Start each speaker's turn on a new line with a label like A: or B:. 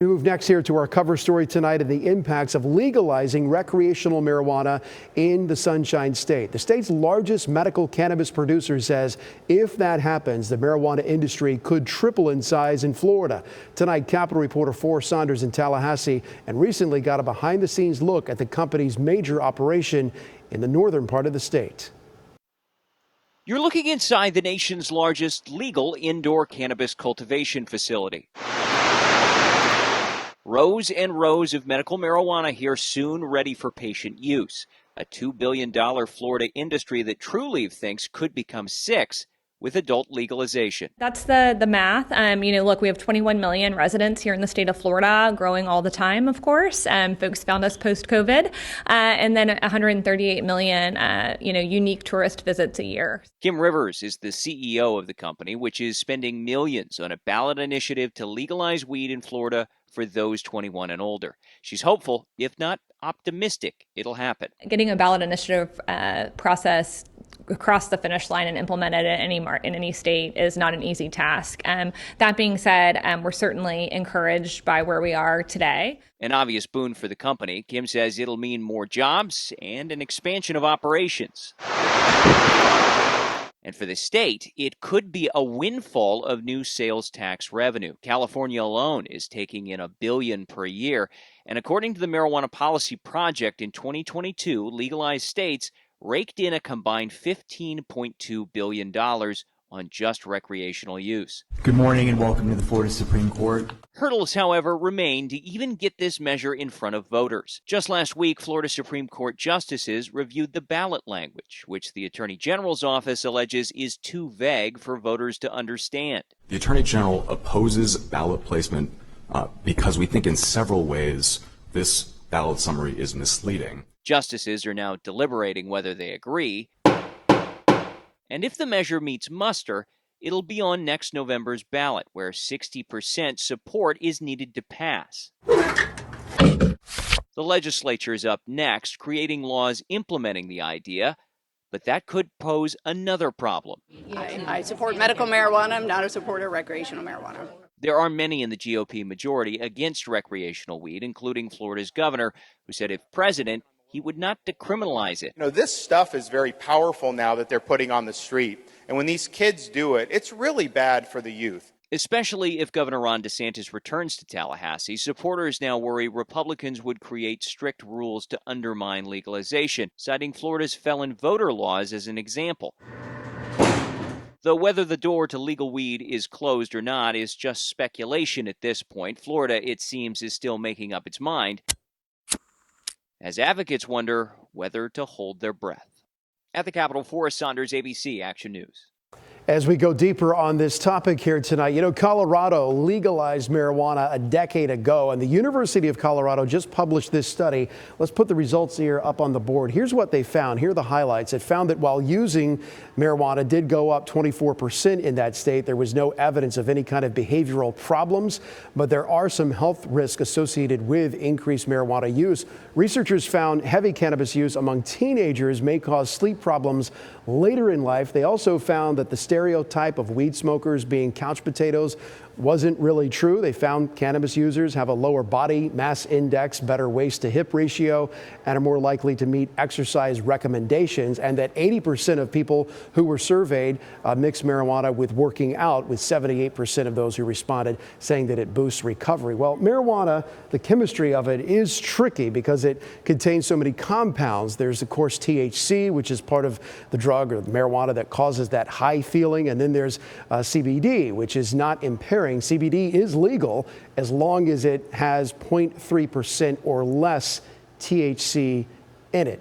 A: We move next here to our cover story tonight and the impacts of legalizing recreational marijuana in the Sunshine State. The state's largest medical cannabis producer says if that happens, the marijuana industry could triple in size in Florida. Tonight, Capitol reporter Forrest Saunders in Tallahassee and recently got a behind-the-scenes look at the company's major operation in the northern part of the state.
B: You're looking inside the nation's largest legal indoor cannabis cultivation facility. Rows and rows of medical marijuana here soon ready for patient use. A $2 billion Florida industry that Trulieve thinks could become $6 billion with adult legalization.
C: That's the math. Look, we have 21 million residents here in the state of Florida, growing all the time, of course. Folks found us post-COVID, and then 138 million, unique tourist visits a year.
B: Kim Rivers is the CEO of the company, which is spending millions on a ballot initiative to legalize weed in Florida for those 21 and older. She's hopeful, if not optimistic, it'll happen.
C: Getting a ballot initiative process across the finish line and implemented in any state is not an easy task. That being said, we're certainly encouraged by where we are today.
B: An obvious boon for the company. Kim says it'll mean more jobs and an expansion of operations. And for the state, it could be a windfall of new sales tax revenue. California alone is taking in $1 billion per year. And according to the Marijuana Policy Project, in 2022, legalized states raked in a combined $15.2 billion on just recreational use.
D: Good morning and welcome to the Florida Supreme Court.
B: Hurdles, however, remain to even get this measure in front of voters. Just last week, Florida Supreme Court justices reviewed the ballot language, which the Attorney General's office alleges is too vague for voters to understand.
E: The Attorney General opposes ballot placement because we think in several ways this ballot summary is misleading.
B: Justices are now deliberating whether they agree. And if the measure meets muster, it'll be on next November's ballot, where 60% support is needed to pass. The legislature is up next, creating laws implementing the idea, but that could pose another problem.
F: I support medical marijuana. I'm not a supporter of recreational marijuana.
B: There are many in the GOP majority against recreational weed, including Florida's governor, who said if president, he would not decriminalize it.
G: This stuff is very powerful now that they're putting on the street. And when these kids do it, it's really bad for the youth.
B: Especially if Governor Ron DeSantis returns to Tallahassee, supporters now worry Republicans would create strict rules to undermine legalization, citing Florida's felon voter laws as an example. Though whether the door to legal weed is closed or not is just speculation at this point, Florida, it seems, is still making up its mind, as advocates wonder whether to hold their breath. At the Capitol, Forrest Saunders, ABC Action News.
A: As we go deeper on this topic here tonight, Colorado legalized marijuana a decade ago, and the University of Colorado just published this study. Let's put the results here up on the board. Here's what they found. Here are the highlights. It found that while using marijuana did go up 24% in that state, there was no evidence of any kind of behavioral problems, but there are some health risks associated with increased marijuana use. Researchers found heavy cannabis use among teenagers may cause sleep problems later in life. They also found that the stereotype of weed smokers being couch potatoes wasn't really true. They found cannabis users have a lower body mass index, better waist to hip ratio, and are more likely to meet exercise recommendations, and that 80% of people who were surveyed mixed marijuana with working out, with 78% of those who responded saying that it boosts recovery. Well, marijuana, the chemistry of it is tricky because it contains so many compounds. There's, of course, THC, which is part of the drug or the marijuana that causes that high feeling, and then there's CBD, which is not impairing. CBD is legal as long as it has 0.3% or less THC in it.